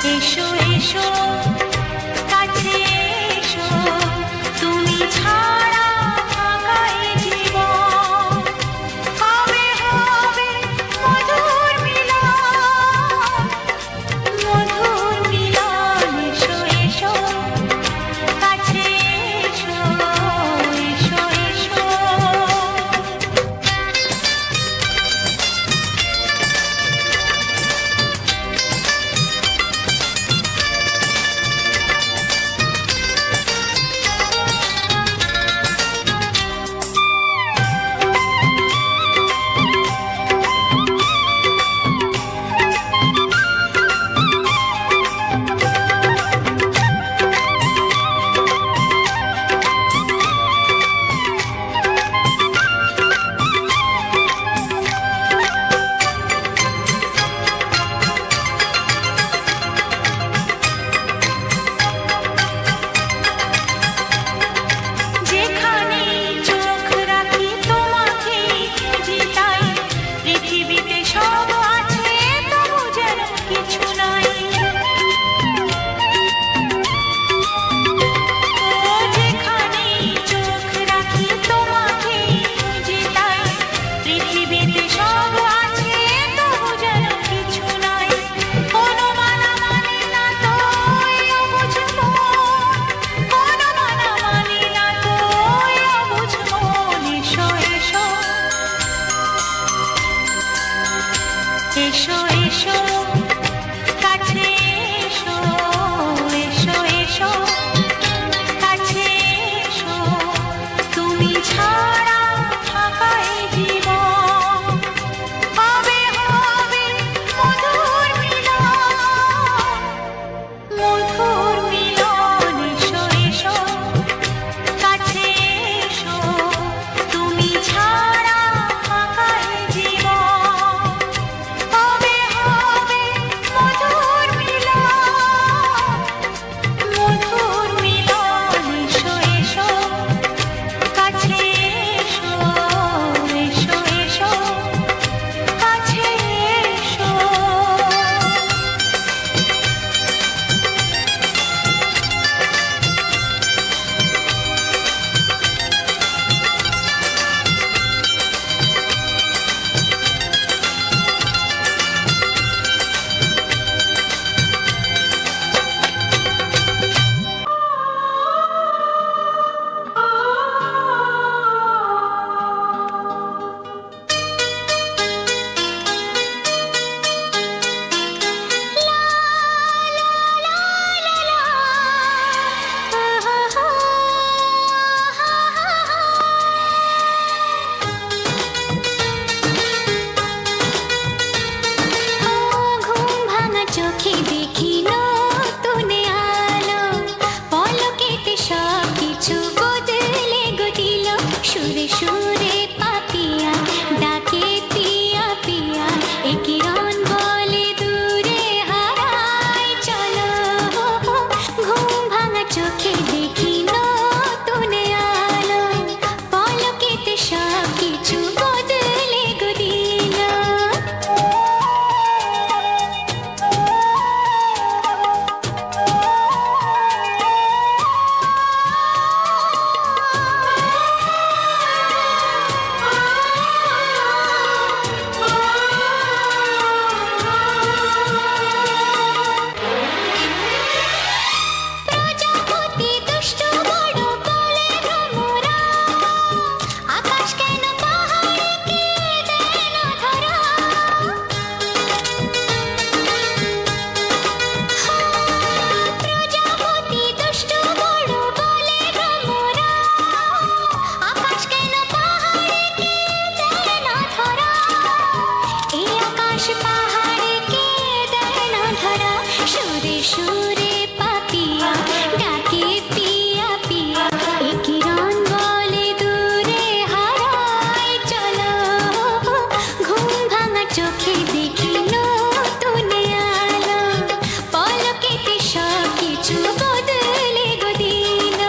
এসো এসো কাছে এসো, তুমি ছাড়া ফাঁকা এ জীবন। হবে হবে মধুর মিলন, মধুর মিলন। এসো এসো কাছে এসো, এসো এসো। যেখানে চোখ রাখি তোমাকে খুঁজি তাই, পৃথিবীতে সব আছে তবু যেন কিছু নাই। ও যেখানে চোখ রাখি তোমাকে খুঁজি তাই, পৃথিবীতে সব আছে তবু যেন কিছু নাই। কোনো মানা মানে না তো অবুঝ মন, কোনো মানা মানে না তো অবুঝ মন। এসো এসো এসো এসো কাছে এসো, এসো এসো কাছে এসো, তুমি ছাড়া ফাঁকা এ জীবন। হবে হবে মধুর মিলন, মধুর মিলন। এসো এসো কাছে এসো, তুমি ছাড়া ফাঁকা এ জীবন। হবে হবে মধুর মিলন, মধুর মিলন। এসো এসো কাছে এসো, এসো এসো কাছে এসো। ঘুম ভাঙা চোখে দেখি নতুন আলো, পলকেতে সব কিছু বদলে গো দিল। সুরে সুরে পাপিয়া ডাকে পিয়া পিয়া, এ কিরণ বলে দূরে হারায় চলো। ঘুম ভাঙা চোখে দেখি নতুন আলো, পলকেতে সব কিছু বদলে গো দিল। প্রজাপতি দুষ্ট বড় বলে ভ্রমরা, আকাশ কেন পাহাড়কে দেয় না ধরা। প্রজাপতি দুষ্ট বড় বলে ভ্রমরা, আকাশ কেন পাহাড়কে দেয় না ধরা। এই আকাশ পাহাড়কে দেয় না ধরা। সুরে সুরে পাপিয়া ডাকে পিয়া পিয়া, এ কিরণ বলে দূরে হারায় চলো। ঘুম ভাঙা চোখে দেখি নতুন আলো, পলকেতে সব কিছু বদলে গো দিল।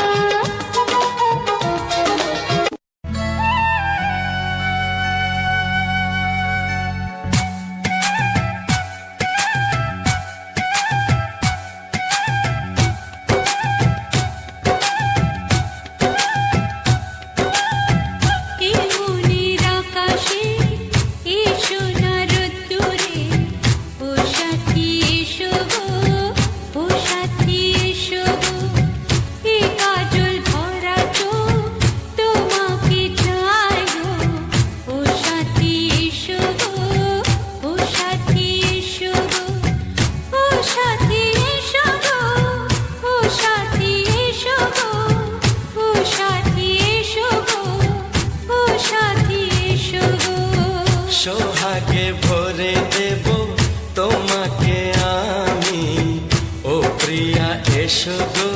এসো গো,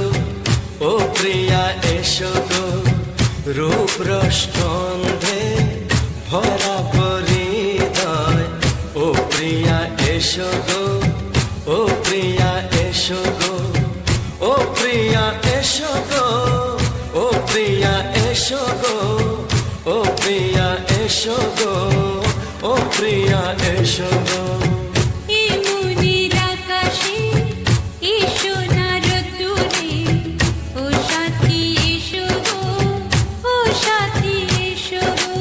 ও প্রিয়া এসো গো, রূপ রসগন্ধে ভরা হৃদয়। ও প্রিয়া এসো গো, ও প্রিয়া এসো গো, ও প্রিয়া এসো গো, ও প্রিয়া এসো গো, ও প্রিয়া এসো গো, ও প্রিয়া এসো গো। এই মনের আকাশে এসো না রোদ্দুরে, ও সাথী এসো গো, ও সাথী এসো গো।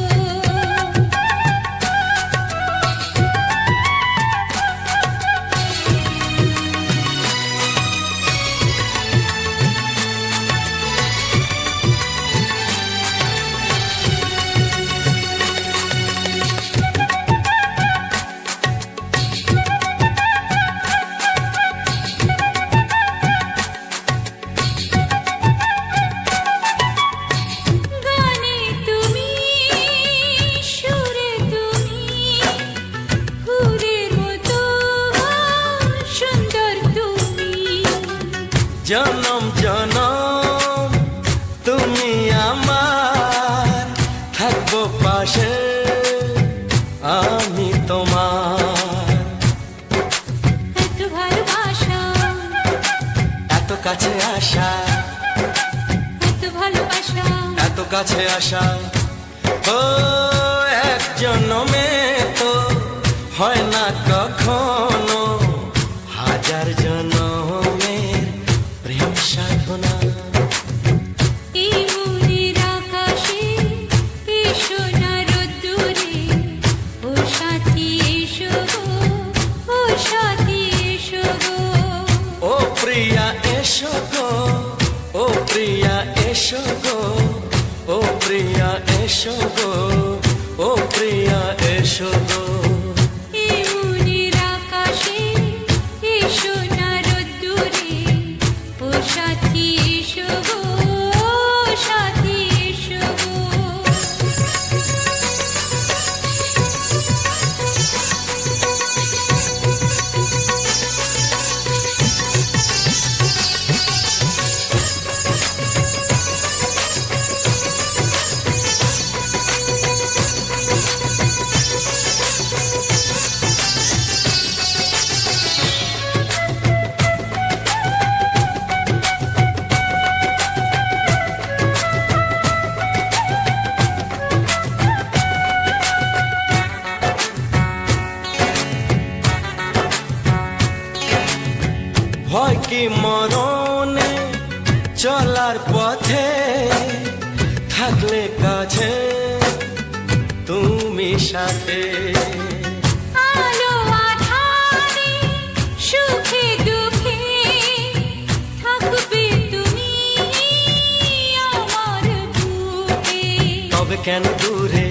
গানে তুমি, সুরে তুমি, ফুলের মতো সুন্দর তুমি। জনম জনম তুমি আমার, থাকবো পাশে আমি তোমার। এত ভালোবাসা, এত কাছে আসা, এত ভালোবাসা, এত কাছে আসা, ও এক জন্মে তো হয় না কখনো, হাজার জন্মের প্রেম সাধনা। এই মনের আকাশে এসো না রোদ্দুরে, ও সাথী এসো গো, ও সাথী এসো গো। ও প্রিয়া এসো গো, ও প্রিয়া এসো গো, ও প্রিয়া এসো গো, ও প্রিয়া এসো গো। এই মনের আকাশে এসো না রোদ্দুরে, ও সাথী এসো গো, ও সাথী এসো গো। ভয় কি মরণে চলার পথে, থাকলে কাছে তুমি সাথে। আলো আঁধারে, সুখে দুঃখে, থাকবে তুমি আমার বুকে। তবে কেন দূরে,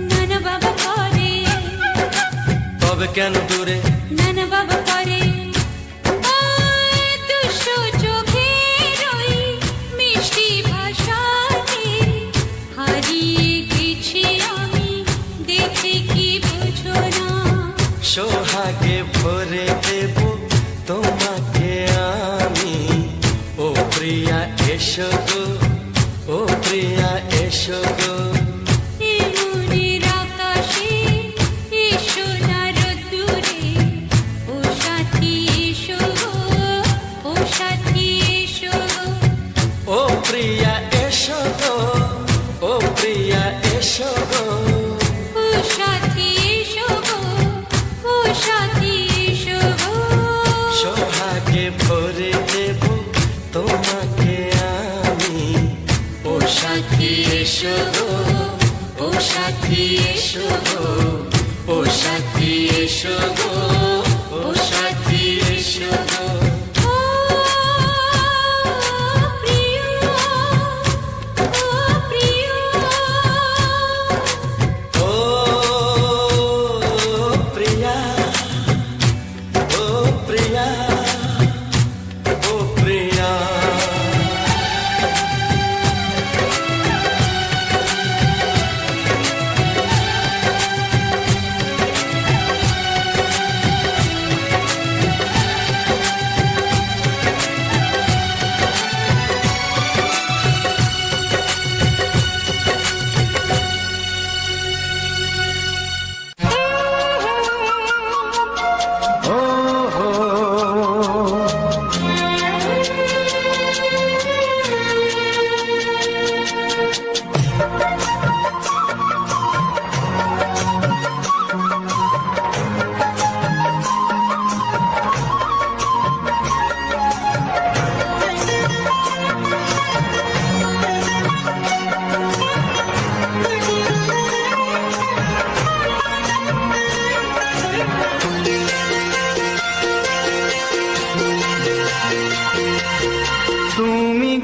নানা বাবা করে, তবে কেন দূরে, নানা বাবা করে। ওই দুষ্ট চোখের ওই মিষ্টি ভাষাতে হারিয়ে গেছি আমি, দেখে কি বোঝো না। সোহাগে ভরে দেব তোমাকে আমি। ও প্রিয়া এসো গো, ও প্রিয়া এসো গো। এই মনের আকাশে এসো না রোদ্দুরে, ও সাথী এসো গো, ও সাথী এসো গো। ও প্রিয়া এসো গো, ও প্রিয়া এসো গো। ও সাথী এসো গো, ও সাথী এসো গো। সোহাগে ভরে দেব তোমাকে আমি।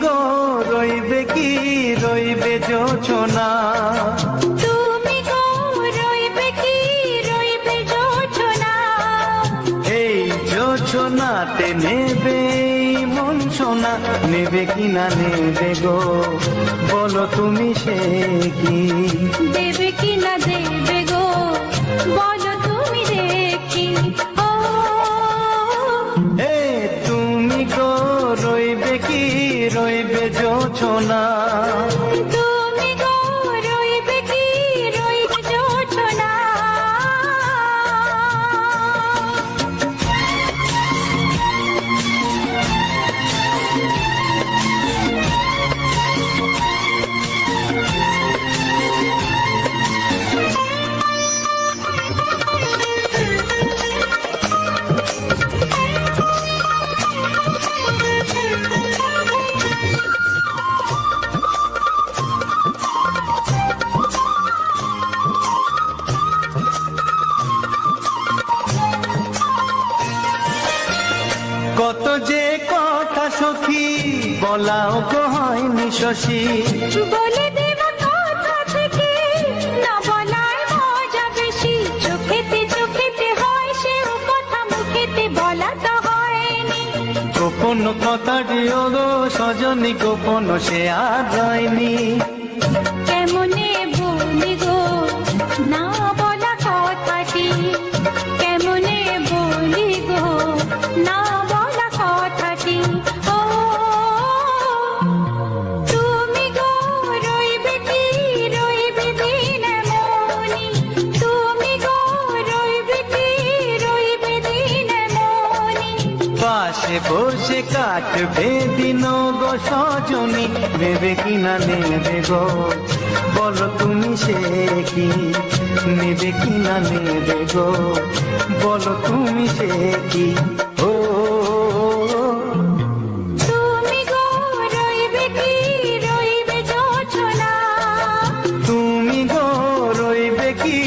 গো রইবে কি রইবে যোছনা, তুমি গো রইবে কি রইবে যোছনা, এই যোছনাতে নেবে এই মন সোনা, নেবে কি না নেবে গো বলো তুমি সে কি, দেবে কি না দেবে গো বলো তুমি দেখি। ও এ তুমি গো রইবে কি রইবে যোছনা, তুমি গো রইবে কি রইবে যোছনা। কত যে কথা সখী বলাও তো হয়নি শশী, বলে দেব কথা থেকে না বলার মজা বেশি, চোখেতে হয় সেও কথা মুখেতে বলা তো হয়নি। গোপন কথা দিও গো সজনী গোপন সে আর হয়নি, কেমনে বলি গো না বলা কথাটি, কেমনে বলি গো না বলা কথাটি। ও তুমি গো রইবে কি রইবে দিন মনি, তুমি গো রইবে কি রইবে দিন মনি, পাশে বসে কাটবে দিন গো সজনী, নেবে কি না নেবে গো বলো তুমি সে কি, নেবে কি না নেবে গো বলো তুমি সে কি। ও তুমি গো রইবে কি রইবে যোছনা, তুমি গো রইবে কি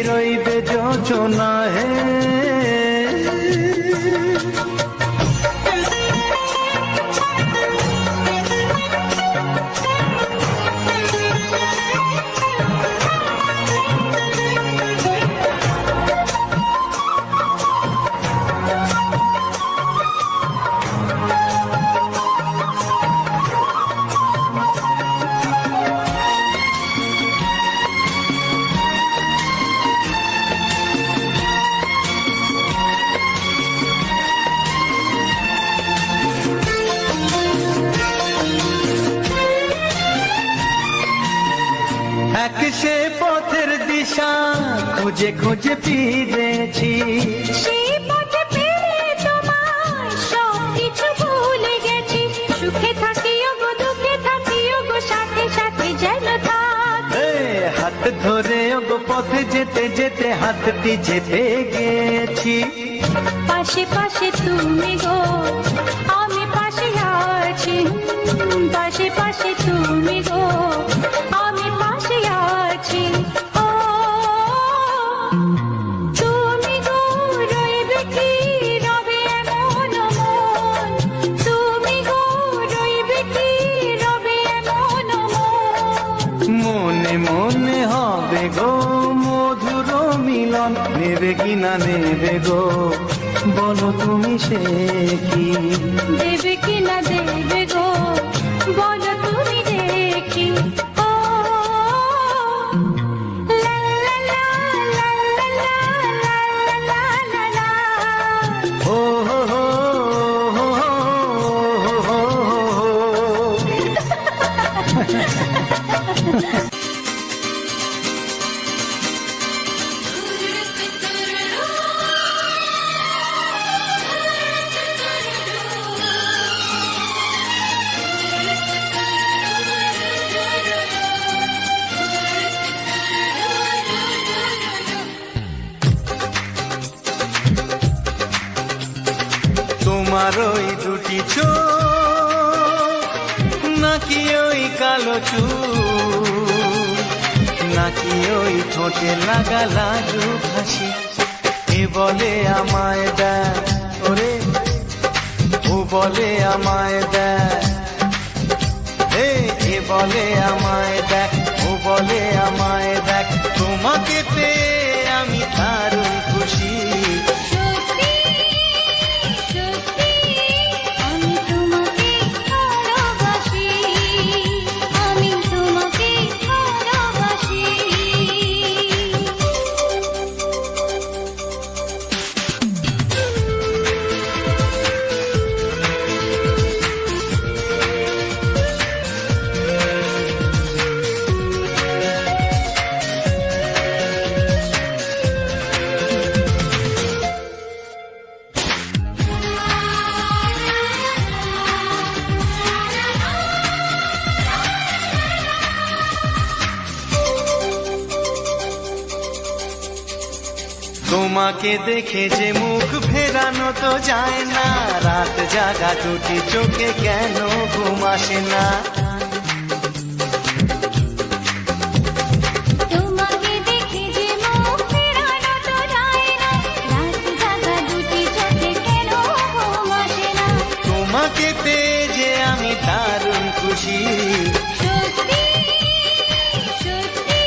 রইবে যোছনা, হে এক সে পথের দিশা খুঁজে খুঁজে ফিরেছি, সেই পথে পেয়ে তোমায় সব কিছু ভুলে গেছি, সুখে থাকিও গো দুঃখে থাকিও গো সাথে সাথে যেন থাক। এ হাত ধরে গো পথে যেতে যেতে হাতটি যেতে গেছি, পাশে পাশে তুমি গো আমি পাশে আছি, পাশে পাশে তুমি গো আমি পাশে আছি। ও তুমি গো রইবে কি রবে এমন মন, তুমি গো রইবে কি রবে এমন মন, মনে মনে হবে গো মধুর মিলন, নেবে কি না নেবে গো বলো তুমি সে কি, দেবে কি না দেবে গো বলো তুমি দেখি। ও লা লা লা লা লা লা লা লা লা, ও হো হো হো হো হো হো। তোমার ওই দুটি চোখ নাকি ওই কালো চুল, নাকি ওই ঠোঁটে লাগা লাজু হাসি, এ বলে আমায় দেয় ওরে ও বলে আমায় দেয়, এ বলে আমায় দেখ, ও বলে আমায় দেখ, তোমাকে পেয়ে আমি দারুণ খুশি। সত্যি সত্যি আমি তোমাকে ভালোবাসি, আমি তোমাকে ভালোবাসি। তোমাকে দেখে যে মুখ ফেরানো তো যায় না, রাত জাগা দুটি চোখে কেন ঘুম আসে না। তোমাকে দেখে যে মুখ ফেরানো তো যায় না, রাত জাগা দুটি চোখে কেন ঘুম আসে না। তোমাকে পেয়ে যে আমি দারুণ খুশি। সত্যি সত্যি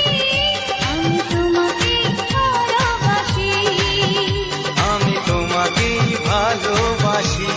আমি তোমাকে ভালোবাসি, আমি তোমাকেই ভালোবাসি।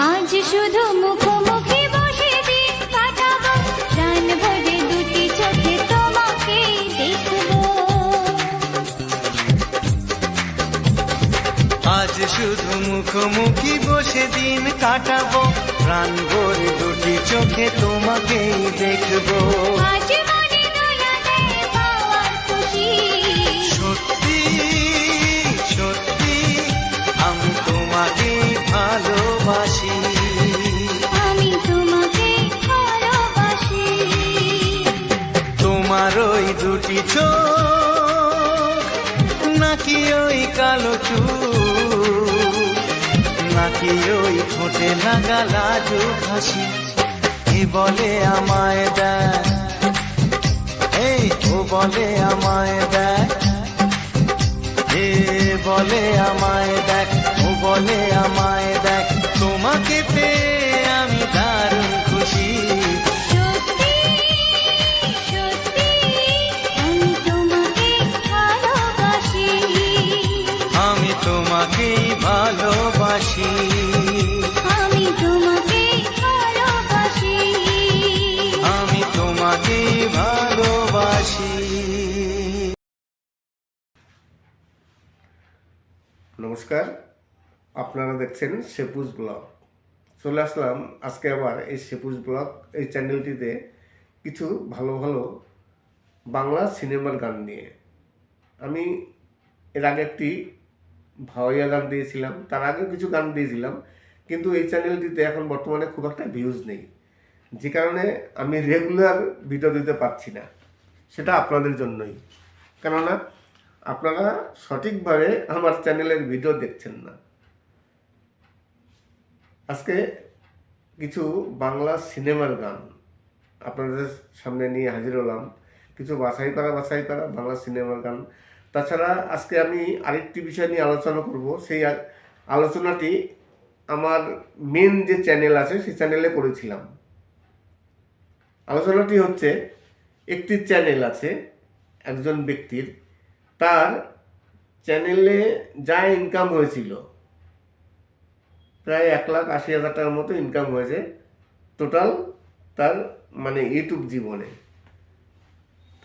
আজ শুধু মুখোমুখি বসে দিন কাটাবো, প্রাণ ভরে দুটি চোখে তোমাকে দেখবো। আজ শুধু মুখোমুখি বসে দিন কাটাবো, প্রাণ ভরে দুটি চোখে তোমাকেই দেখবো। আজ মনে দোলা দেয় পাওয়ার খুশি। সত্যি সত্যি আমি তোমাকেই ভালোবাসি। আমি তোমাকে ভালোবাসি। তোমার ওই দুটি চোখ, নাকি ওই কালো চুল, নাকি ওই ঠোঁটে লাগা লাজুক হাসি। এ বলে আমায় দেখ, ও বলে আমায় দেখ, এ বলে আমায় দেখ, ও বলে আমায় দেখ, তোমাকে পেয়ে আমি দারুণ খুশি। সত্যি সত্যি আমি তোমাকে ভালোবাসি, আমি তোমাকেই ভালোবাসি। আমি তোমাকে ভালোবাসি। আমি তোমাকেই ভালোবাসি। নমস্কার, আপনারা দেখছেন সেপুজ ব্লগ। চলে আসলাম আজকে আবার এই সেপুজ ব্লগ এই চ্যানেলটিতে কিছু ভালো ভালো বাংলা সিনেমার গান নিয়ে। আমি এর আগে একটি ভাওয়াইয়া গান দিয়েছিলাম, তার আগেও কিছু গান দিয়েছিলাম, কিন্তু এই চ্যানেলটিতে এখন বর্তমানে খুব একটা ভিউজ নেই, যে কারণে আমি রেগুলার ভিডিও দিতে পারছি না। সেটা আপনাদের জন্যই, কেননা আপনারা সঠিকভাবে আমার চ্যানেলের ভিডিও দেখছেন না। আজকে কিছু বাংলা সিনেমার গান আপনাদের সামনে নিয়ে হাজির হলাম, কিছু বাছাই করা বাংলা সিনেমার গান। তাছাড়া আজকে আমি আরেকটি বিষয় নিয়ে আলোচনা করব। সেই আলোচনাটি আমার মেন যে চ্যানেল আছে সেই চ্যানেলে করেছিলাম। আলোচনাটি হচ্ছে, একটি চ্যানেল আছে একজন ব্যক্তির, তার চ্যানেলে যা ইনকাম হয়েছিল প্রায় 1,80,000 টাকার মতো ইনকাম হয়েছে টোটাল তার মানে ইউটিউব জীবনে।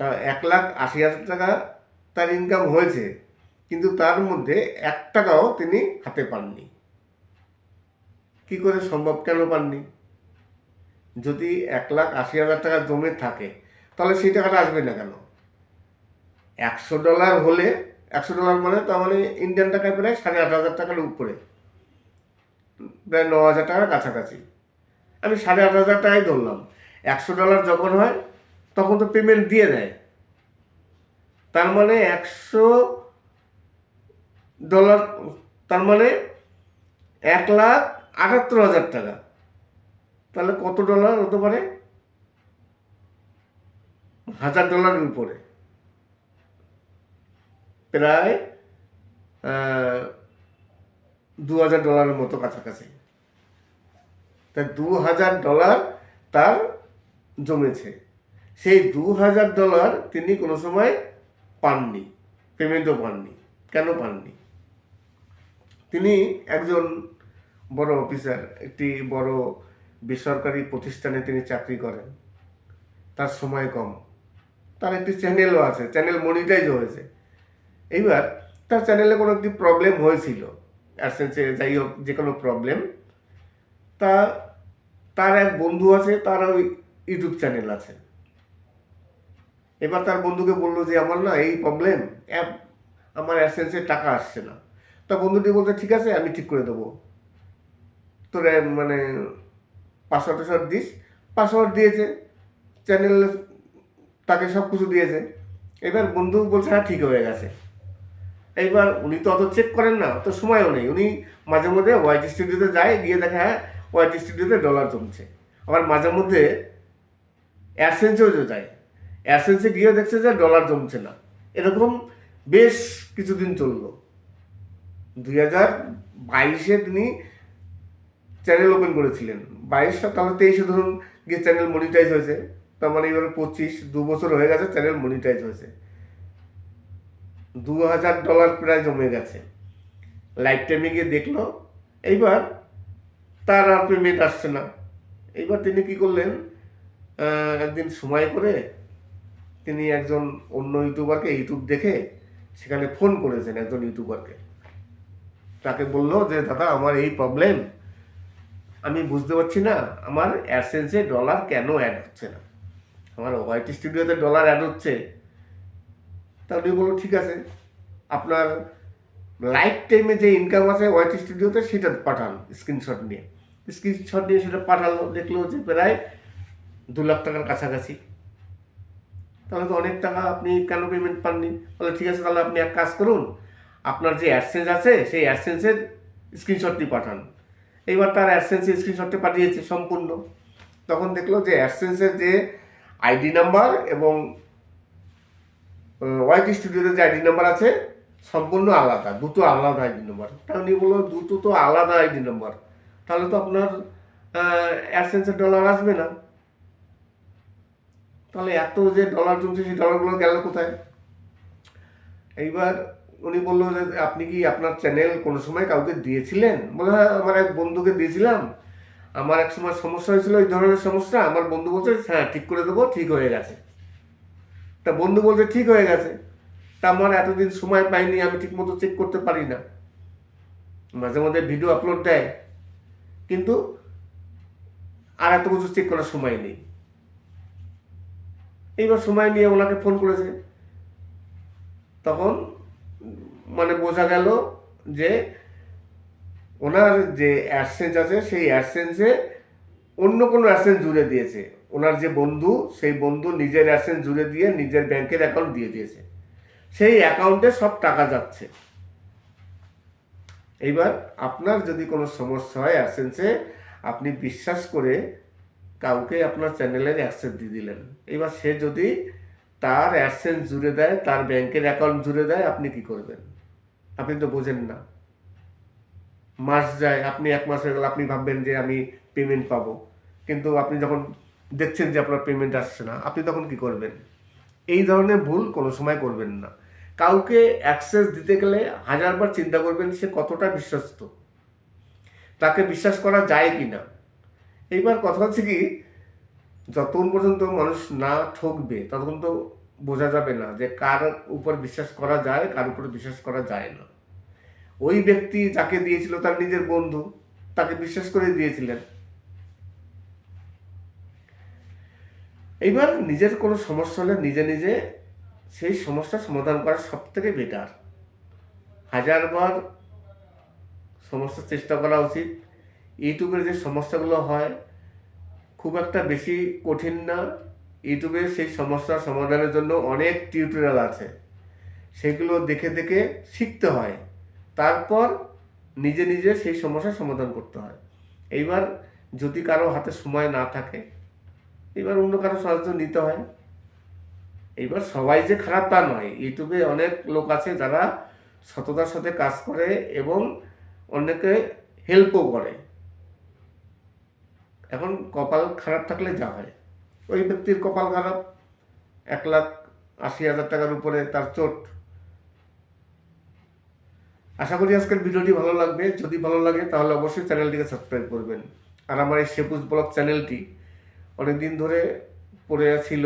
তা 1,80,000 টাকা তার ইনকাম হয়েছে, কিন্তু তার মধ্যে 1 টাকাও তিনি হাতে পাননি। কি করে সম্ভব, কেন পাননি? যদি 1,80,000 টাকা জমে থাকে তাহলে সেই টাকাটা আসবে না কেন? $100 হলে, $100 মানে তার মানে ইন্ডিয়ান টাকায় প্রায় 8,500 টাকার উপরে, প্রায় 9,000 টাকার কাছাকাছি। আমি $8,500 ধরলাম। $100 যখন হয় তখন তো পেমেন্ট দিয়ে দেয়, তার মানে $100, তার মানে 1,78,000 টাকা। তাহলে কত ডলার হতে পারে? $1,000 উপরে, প্রায় $2,000 মতো কাছাকাছি। তা $2,000 তার জমেছে। সেই $2,000 তিনি কোনো সময় পাননি, পেমেন্টও পাননি। কেন পাননি? তিনি একজন বড় অফিসার, একটি বড় বেসরকারি প্রতিষ্ঠানে তিনি চাকরি করেন, তার সময় কম, তার একটি চ্যানেলও আছে, চ্যানেল মনিটাইজ হয়েছে। এইবার তার চ্যানেলে কোনো একটি প্রবলেম হয়েছিল, অ্যাডসেন্সে যাই হোক যে কোনো প্রবলেম, তার এক বন্ধু আছে, তার ওই ইউটিউব চ্যানেল আছে। এবার তার বন্ধুকে বললো যে আমার না এই প্রবলেম, আমার অ্যাডসেন্সের টাকা আসছে না। তা বন্ধুটি বলতে ঠিক আছে, আমি ঠিক করে দেবো, তোর মানে পাসওয়ার্ড দিস। পাসওয়ার্ড দিয়েছে, চ্যানেল তাকে সব কিছু দিয়েছে। এবার বন্ধু বলছে হ্যাঁ ঠিক হয়ে গেছে। এইবার উনি তো অত চেক করেন না, অত সময়ও নেই। উনি মাঝে মধ্যে ওয়াইটি স্টুডিওতে যায়, গিয়ে দেখে হ্যাঁ ওয়াইটি স্টুডিওতে ডলার জমছে। আবার মাঝে মধ্যে অ্যাডসেন্সেও যায়, অ্যাডসেন্সে গিয়েও দেখছে যে ডলার জমছে না। এরকম বেশ কিছুদিন চললো। 2022-এ তিনি চ্যানেল ওপেন করেছিলেন, 22 তাহলে 23-এ ধরুন গিয়ে চ্যানেল মনিটাইজ হয়েছে, তার মানে এবার 2 বছর হয়ে গেছে চ্যানেল মনিটাইজ হয়েছে। $2,000 প্রায় জমে গেছে। লাইফ টাইমে গিয়ে দেখলো, এইবার তার আর পেমেন্ট আসছে না। এইবার তিনি কি করলেন, একদিন সময় করে তিনি একজন অন্য ইউটিউবারকে ইউটিউব দেখে সেখানে ফোন করেছেন একজন ইউটিউবারকে। তাকে বললো যে দাদা আমার এই প্রবলেম, আমি বুঝতে পারছি না আমার অ্যাডসেন্সে ডলার কেন অ্যাড হচ্ছে না, আমার ওয়াইটি স্টুডিওতে ডলার অ্যাড হচ্ছে। তা উনি বললো ঠিক আছে, আপনার লাইফ টাইমে যে ইনকাম আছে ওয়াইটি স্টুডিওতে সেটা পাঠান স্ক্রিনশট নিয়ে সেটা পাঠালো। দেখলো যে প্রায় $2,00,000 কাছাকাছি। তাহলে তো অনেক টাকা, আপনি কেন পেমেন্ট পাননি? বলে ঠিক আছে, তাহলে আপনি এক কাজ করুন, আপনার যে অ্যাডসেন্স আছে সেই অ্যাডসেন্সের স্ক্রিনশটটি পাঠান। এইবার তার অ্যাডসেন্সের স্ক্রিনশটটি পাঠিয়েছে সম্পূর্ণ। তখন দেখলো যে অ্যাডসেন্সের যে আইডি নাম্বার এবং ওয়াইটি স্টুডিওতে যে আইডি নাম্বার আছে সম্পূর্ণ আলাদা, দুটো আলাদা আইডি নাম্বার। তা উনি বললো দুটো তো আলাদা আইডি নাম্বার, তাহলে তো আপনার অ্যাডসেন্সের ডলার আসবে না। তাহলে এত যে ডলার জমছে সেই ডলারগুলো গেল কোথায়? এইবার উনি বললো যে আপনি কি আপনার চ্যানেল কোনো সময় কাউকে দিয়েছিলেন? বলে হ্যাঁ আমার এক বন্ধুকে দিয়েছিলাম, আমার এক সময় সমস্যা হয়েছিল এই ধরনের সমস্যা, আমার বন্ধু বলছে হ্যাঁ ঠিক করে দেবো, ঠিক হয়ে গেছে। তা বন্ধু বলছে ঠিক হয়ে গেছে, তা আমার এতদিন সময় পাইনি, আমি ঠিক মতো চেক করতে পারি না, মাঝে মধ্যে ভিডিও আপলোড দেয় কিন্তু আর এত কিছু চেক করার সময় নেই। এইবার সময় নিয়ে ওনাকে ফোন করেছে, তখন মানে বোঝা গেল যে ওনার যে অ্যাডসেন্স আছে সেই অ্যাডসেন্সে অন্য কোনো অ্যাডসেন্স জুড়ে দিয়েছে। ওনার যে বন্ধু, সেই বন্ধু নিজের অ্যাডসেন্স জুড়ে দিয়ে নিজের ব্যাংকের অ্যাকাউন্ট দিয়ে দিয়েছে, সেই অ্যাকাউন্টে সব টাকা যাচ্ছে। এইবার আপনার যদি কোনো সমস্যা হয় অ্যাডসেন্সে, আপনি বিশ্বাস করে কাউকে আপনার চ্যানেলের অ্যাক্সেস দিয়ে দিলেন, এবার সে যদি তার অ্যাডসেন্স জুড়ে দেয়, তার ব্যাংকের অ্যাকাউন্ট জুড়ে দেয়, আপনি কি করবেন? আপনি তো বোঝেন না। মাস যায়, আপনি 1 মাস হয়ে গেল, আপনি ভাববেন যে আমি পেমেন্ট পাবো, কিন্তু আপনি যখন দেখছেন যে আপনার পেমেন্ট আসছে না, আপনি তখন কি করবেন? এই ধরনের ভুল কোনো সময় করবেন না। কাউকে অ্যাক্সেস দিতে গেলে 1000বার চিন্তা করবেন সে কতটা বিশ্বস্ত, তাকে বিশ্বাস করা যায় কি না। এইবার কথা হচ্ছে কি, যতক্ষণ পর্যন্ত মানুষ না ঠকবে ততক্ষণ তো বোঝা যাবে না যে কার উপর বিশ্বাস করা যায়, কার উপর বিশ্বাস করা যায় না। ওই ব্যক্তি যাকে দিয়েছিল তার নিজের বন্ধু, তাকে বিশ্বাস করে দিয়েছিলেন। এইবার নিজের কোনো সমস্যা হলে নিজে নিজে সেই সমস্যার সমাধান করা সব থেকে বেটার। 1000বার সমস্যার চেষ্টা করা উচিত। ইউটিউবের যে সমস্যাগুলো হয় খুব একটা বেশি কঠিন না। ইউটিউবে সেই সমস্যার সমাধানের জন্য অনেক টিউটোরিয়াল আছে, সেগুলো দেখে দেখে শিখতে হয়, তারপর নিজে নিজে সেই সমস্যার সমাধান করতে হয়। এইবার যদি কারো হাতে সময় না থাকে, এবার অন্য কারো সাহায্য নিতে হয়। এইবার সবাই যে খারাপ তা নয়, ইউটিউবে অনেক লোক আছে যারা সততার সাথে কাজ করে এবং অনেকে হেল্পও করে। এখন কপাল খারাপ থাকলে যা হয়, ওই ব্যক্তির কপাল খারাপ, 1,80,000 টাকার উপরে তার চোট। আশা করি আজকের ভিডিওটি ভালো লাগবে। যদি ভালো লাগে তাহলে অবশ্যই চ্যানেলটিকে সাবস্ক্রাইব করবেন। আর আমার এই সেপুজ ব্লগ চ্যানেলটি অনেকদিন ধরে পড়ে ছিল,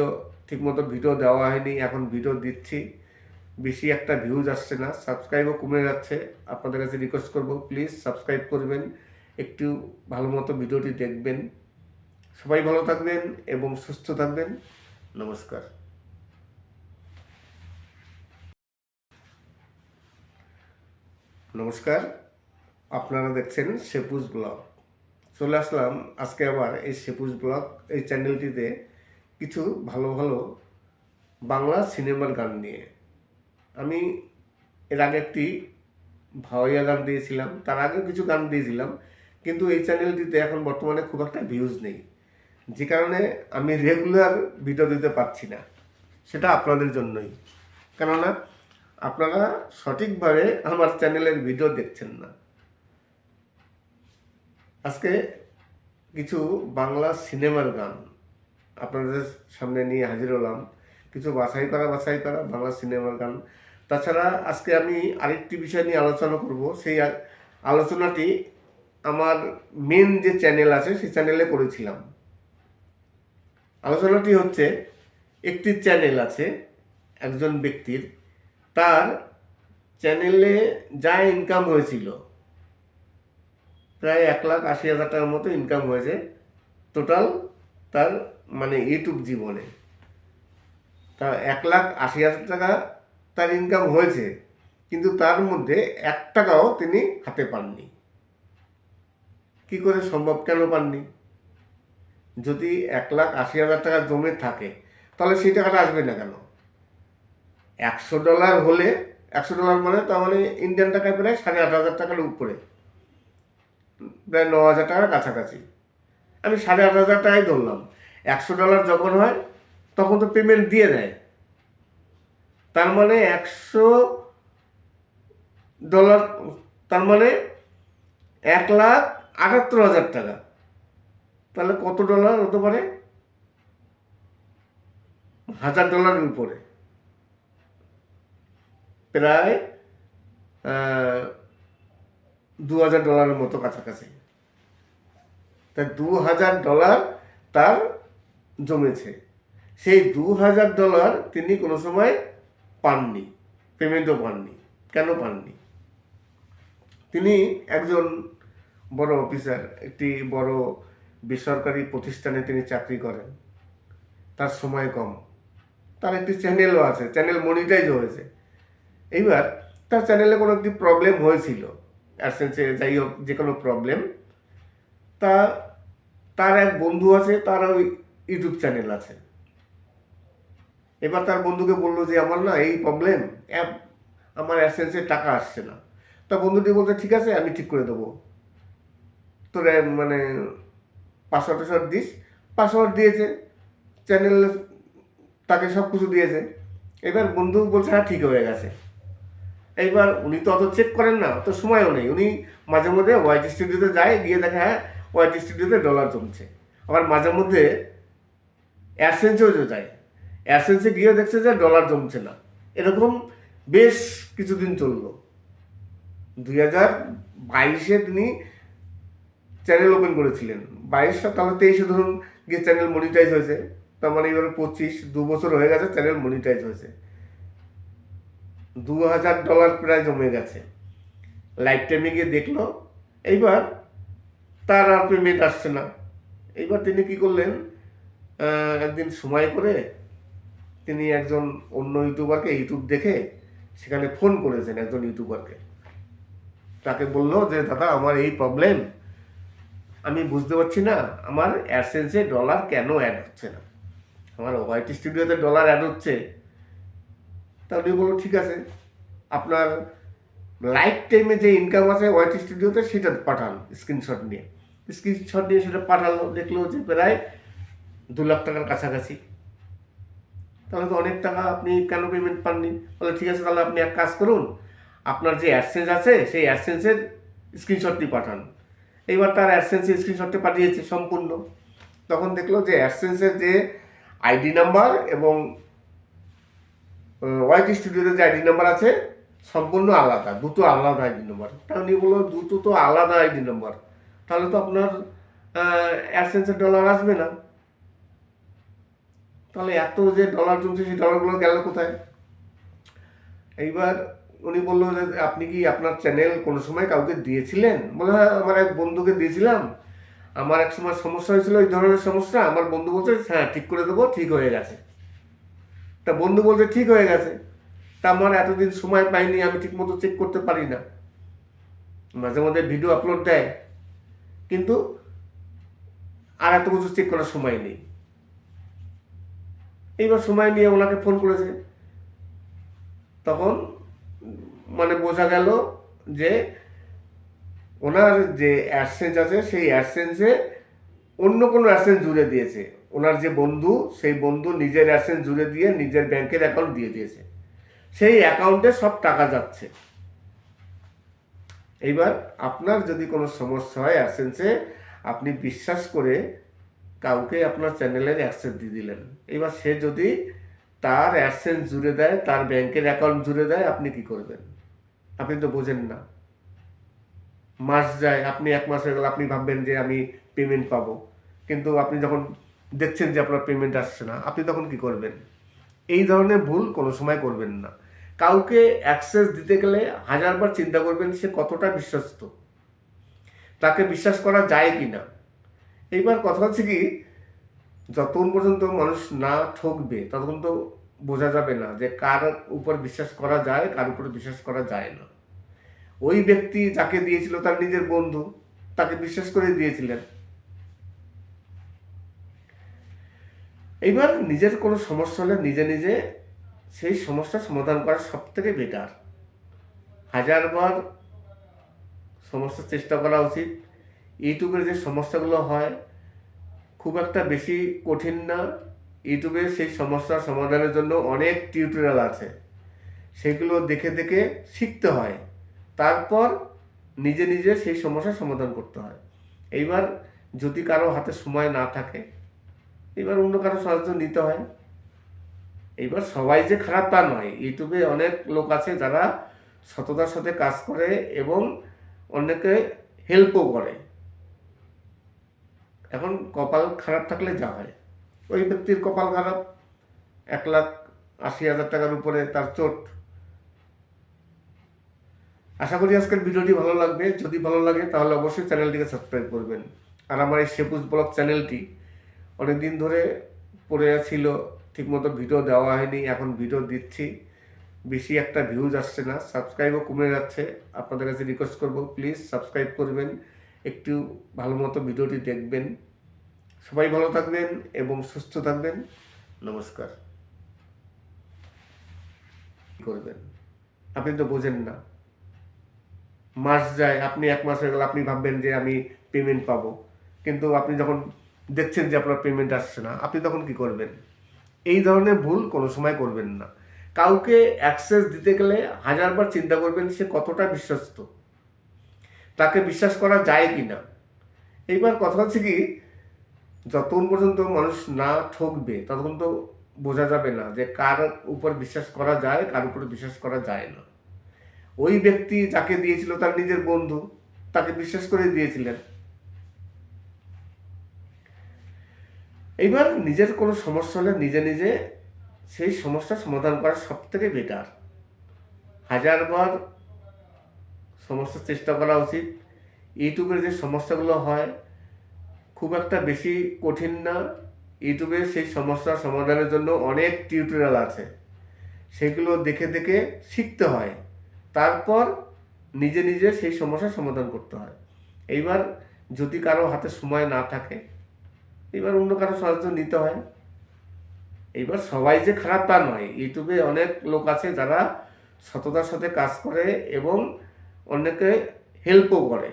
ঠিকমতো ভিডিও দেওয়া হয়নি, এখন ভিডিও দিচ্ছি, বেশি একটা ভিউজ আসছে না, সাবস্ক্রাইবও কমে যাচ্ছে। আপনাদের কাছে রিকোয়েস্ট করব, প্লিজ সাবস্ক্রাইব করবেন, একটু ভালো মতো ভিডিওটি দেখবেন। সবাই ভালো থাকবেন এবং সুস্থ থাকবেন। নমস্কার। নমস্কার, আপনারা দেখছেন সেপুজ ব্লগ। চলে আসলাম আজকে আবার এই সেপুজ ব্লগ এই চ্যানেলটিতে কিছু ভালো ভালো বাংলা সিনেমার গান নিয়ে। আমি এর আগে একটি ভাওয়াইয়া গান দিয়েছিলাম, তার আগেও কিছু গান দিয়েছিলাম, কিন্তু এই চ্যানেলটিতে এখন বর্তমানে খুব একটা ভিউজ নেই, যে কারণে আমি রেগুলার ভিডিও দিতে পারছি না। সেটা আপনাদের জন্যই, কেননা আপনারা সঠিকভাবে আমার চ্যানেলের ভিডিও দেখছেন না। আজকে কিছু বাংলা সিনেমার গান আপনাদের সামনে নিয়ে হাজির হলাম, কিছু বাছাই করা বাংলা সিনেমার গান। তাছাড়া আজকে আমি আরেকটি বিষয় নিয়ে আলোচনা করব। সেই আলোচনাটি আমার মেন যে চ্যানেল আছে সেই চ্যানেলে করেছিলাম। আলোচনাটি হচ্ছে, একটি চ্যানেল আছে একজন ব্যক্তির, তার চ্যানেলে যা ইনকাম হয়েছিল প্রায় 1,80,000 টাকার মতো ইনকাম হয়েছে টোটাল তার মানে ইউটিউব জীবনে। তা 1,80,000 টাকা তার ইনকাম হয়েছে, কিন্তু তার মধ্যে 1 টাকাও তিনি হাতে পাননি। কি করে সম্ভব, কেন পাননি? যদি 1,80,000 টাকা জমে থাকে তাহলে সেই টাকাটা আসবে না কেন? $100 হলে, $100 মানে তার মানে ইন্ডিয়ান টাকায় প্রায় 8,500 টাকার উপরে, প্রায় 9,000 টাকার কাছাকাছি। আমি 8,500 টাকাই ধরলাম। $100 যখন হয় তখন তো পেমেন্ট দিয়ে দেয়, তার মানে $100, তার মানে 1,78,000 টাকা। তাহলে কত ডলার হতে পারে? $1,000 উপরে, প্রায় $2,000 মতো কাছাকাছি। তাই $2,000 তার জমেছে। সেই $2,000 তিনি কোনো সময় পাননি, পেমেন্টও পাননি। কেন পাননি? তিনি একজন বড় অফিসার, একটি বড় বেসরকারি প্রতিষ্ঠানে তিনি চাকরি করেন, তার সময় কম, তার একটি চ্যানেলও আছে, চ্যানেল মনিটাইজ হয়েছে। এইবার তার চ্যানেলে কোনো একটি প্রবলেম হয়েছিল, অ্যাডসেন্সে যাই হোক, যে কোনো প্রবলেম, তার এক বন্ধু আছে, তার ওই ইউটিউব চ্যানেল আছে। এবার তার বন্ধুকে বললো যে আমার না এই প্রবলেম, আমার অ্যাডসেন্সে টাকা আসছে না। তা বন্ধুটি বলতে ঠিক আছে, আমি ঠিক করে দেবো, তোর মানে পাসওয়ার্ড দিস। পাসওয়ার্ড দিয়েছে, চ্যানেল তাকে সব কিছু দিয়েছে। এবার বন্ধু বলছে হ্যাঁ ঠিক হয়ে গেছে। এইবার উনি তো অত চেক করেন না, অত সময়ও নেই। উনি মাঝে মধ্যে ওয়াইটি স্টুডিওতে যায়, গিয়ে দেখে হ্যাঁ ওয়াইটি স্টুডিওতে ডলার জমছে। আবার মাঝে মধ্যে অ্যাডসেন্সেও যায়, অ্যাডসেন্সে গিয়ে দেখছে যে ডলার জমছে না। এরকম বেশ কিছুদিন চললো। 2022-এ তিনি চ্যানেল ওপেন করেছিলেন, 22 তাহলে 23-এ ধরুন গিয়ে চ্যানেল মনিটাইজ হয়েছে, তার মানে এবার 2 বছর হয়ে গেছে চ্যানেল মনিটাইজ হয়েছে। $2,000 প্রায় জমে গেছে। লাইফ টাইমে গিয়ে দেখলো, এইবার তার আর পেমেন্ট আসছে না। এইবার তিনি কি করলেন, একদিন সময় করে তিনি একজন অন্য ইউটিউবারকে ইউটিউব দেখে সেখানে ফোন করেছেন একজন ইউটিউবারকে। তাকে বললো যে দাদা আমার এই প্রবলেম, আমি বুঝতে পারছি না আমার অ্যাডসেন্সে ডলার কেন অ্যাড হচ্ছে না। আমার হোয়াইট স্টুডিওতে ডলার অ্যাড হচ্ছে। তা উনি বললো ঠিক আছে, আপনার লাইফ টাইমে যে ইনকাম আছে হোয়াইট স্টুডিওতে সেটা পাঠান স্ক্রিনশট নিয়ে। স্ক্রিনশট নিয়ে সেটা পাঠালো, দেখলো যে প্রায় 2 লাখ টাকার কাছাকাছি। তাহলে তো অনেক টাকা, আপনি কেন পেমেন্ট পাননি? বলে ঠিক আছে, তাহলে আপনি এক কাজ করুন, আপনার যে অ্যাডসেন্স আছে সেই অ্যাডসেন্সের স্ক্রিনশটটি পাঠান। এইবার তার অ্যাডসেন্সের স্ক্রিনশটটি পাঠিয়েছে সম্পূর্ণ। তখন দেখলো যে অ্যাডসেন্সের যে আইডি নাম্বার এবং ওয়াইটি স্টুডিওতে যে আইডি নাম্বার আছে সম্পূর্ণ আলাদা, দুটো আলাদা আইডি নাম্বার। তাহলে উনি বললো দুটো তো আলাদা আইডি নাম্বার, তাহলে তো আপনার অ্যাডসেন্সের ডলার আসবে না। তাহলে এত যে ডলার জমছে সেই ডলারগুলো গেল কোথায়? এইবার উনি বললো যে আপনি কি আপনার চ্যানেল কোনো সময় কাউকে দিয়েছিলেন? বলে হ্যাঁ, আমার এক বন্ধুকে দিয়েছিলাম। আমার এক সময় সমস্যা হয়েছিল এই ধরনের সমস্যা, আমার বন্ধু বলছে হ্যাঁ ঠিক করে দেবো, ঠিক হয়ে গেছে। তা বন্ধু বলছে ঠিক হয়ে গেছে, তা আমার এতদিন সময় পাইনি, আমি ঠিক মতো চেক করতে পারি না। মাঝে মাঝে ভিডিও আপলোড দেয়, কিন্তু আর এত কিছু চেক করার সময় নেই। এইবার সময় নিয়ে ওনাকে ফোন করেছে, তখন মানে বোঝা গেল যে ওনার যে অ্যাডসেন্স আছে সেই অ্যাডসেন্সে অন্য কোনো অ্যাডসেন্স জুড়ে দিয়েছে। ওনার যে বন্ধু, সেই বন্ধু নিজের অ্যাডসেন্স জুড়ে দিয়ে নিজের ব্যাংকের অ্যাকাউন্ট দিয়ে দিয়েছে, সেই অ্যাকাউন্টে সব টাকা যাচ্ছে। এইবার আপনার যদি কোনো সমস্যা হয় অ্যাডসেন্সে, আপনি বিশ্বাস করে কাউকে আপনার চ্যানেলের অ্যাক্সেস দিয়ে দিলেন। এবার সে যদি তার অ্যাডসেন্স জুড়ে দেয়, তার ব্যাংকের অ্যাকাউন্ট জুড়ে দেয়, আপনি কি করবেন? আপনি তো বোঝেন না। মাস যায়, আপনি 1 মাস হয়ে গেল, আপনি ভাববেন যে আমি পেমেন্ট পাবো, কিন্তু আপনি যখন দেখছেন যে আপনার পেমেন্ট আসছে না, আপনি তখন কি করবেন? এই ধরনের ভুল কোনো সময় করবেন না। কাউকে অ্যাক্সেস দিতে গেলে 1000বার চিন্তা করবেন সে কতটা বিশ্বস্ত, তাকে বিশ্বাস করা যায় কি না। এইবার কথা হচ্ছে কি, যতক্ষণ পর্যন্ত মানুষ না ঠকবে ততক্ষণ তো বোঝা যাবে না যে কার উপর বিশ্বাস করা যায়, কার উপর বিশ্বাস করা যায় না। ওই ব্যক্তি যাকে দিয়েছিল তার নিজের বন্ধু, তাকে বিশ্বাস করে দিয়েছিলেন। এইবার নিজের কোনো সমস্যা হলে নিজে নিজে সেই সমস্যার সমাধান করা সব থেকে বেটার। 1000বার সমস্যার চেষ্টা করা উচিত। ইউটিউবের যে সমস্যাগুলো হয় খুব একটা বেশি কঠিন না। ইউটিউবে সেই সমস্যার সমাধানের জন্য অনেক টিউটোরিয়াল আছে, সেগুলো দেখে দেখে শিখতে হয়, তারপর নিজে নিজে সেই সমস্যার সমাধান করতে হয়। এইবার যদি কারো হাতে সময় না থাকে, এবার অন্য কারো সাহায্য নিতে হয়। এইবার সবাই যে খারাপ তা নয়, ইউটিউবে অনেক লোক আছে যারা সততার সাথে কাজ করে এবং অন্যকে হেল্পও করে। এখন কপাল খারাপ থাকলে যা হয়, ওই ব্যক্তির কপাল খারাপ, 1,80,000 টাকার উপরে তার চোট। আশা করি আজকের ভিডিওটি ভালো লাগবে। যদি ভালো লাগে তাহলে অবশ্যই চ্যানেলটিকে সাবস্ক্রাইব করবেন। আর আমার এই সেপুজ ব্লগ চ্যানেলটি অনেক দিন ধরে পড়ে ছিল, ঠিকমতো ভিডিও দেওয়া হয়নি, এখন ভিডিও দিচ্ছি, বেশি একটা ভিউজ আসছে না, সাবস্ক্রাইবও কমে যাচ্ছে। আপনাদের কাছে রিকোয়েস্ট করব প্লিজ সাবস্ক্রাইব করবেন, একটু ভালো মতো ভিডিওটি দেখবেন। সবাই ভালো থাকবেন এবং সুস্থ থাকবেন। নমস্কার। করবেন, আপনি তো বোঝেন না। মাস যায়, আপনি 1 মাস হয়ে গেল, আপনি ভাববেন যে আমি পেমেন্ট পাবো, কিন্তু আপনি যখন দেখছেন যে আপনার পেমেন্ট আসছে না, আপনি তখন কি করবেন? এই ধরনের ভুল কোনো সময় করবেন না। কাউকে অ্যাক্সেস দিতে গেলে 1000বার চিন্তা করবেন সে কতটা বিশ্বস্ত, তাকে বিশ্বাস করা যায় কি না। এইবার কথা হচ্ছে কি, যতক্ষণ পর্যন্ত মানুষ না ঠকবে ততক্ষণ তো বোঝা যাবে না যে কার উপর বিশ্বাস করা যায়, কার উপর বিশ্বাস করা যায় না। ওই ব্যক্তি যাকে দিয়েছিল তার নিজের বন্ধু, তাকে বিশ্বাস করে দিয়েছিলেন। এইবার নিজের কোনো সমস্যা হলে নিজে নিজে সেই সমস্যার সমাধান করা সব থেকে বেটার। 1000বার সমস্যার চেষ্টা করা উচিত। ইউটিউবের যে সমস্যাগুলো হয় খুব একটা বেশি কঠিন না। ইউটিউবে সেই সমস্যার সমাধানের জন্য অনেক টিউটোরিয়াল আছে, সেগুলো দেখে দেখে শিখতে হয়, তারপর নিজে নিজে সেই সমস্যার সমাধান করতে হয়। এইবার যদি কারো হাতে সময় না থাকে এবার অন্য কারো সাহায্য নিতে হয়। এইবার সবাই যে খারাপ তা নয়, ইউটিউবে অনেক লোক আছে যারা সততার সাথে কাজ করে এবং অন্যকে হেল্পও করে।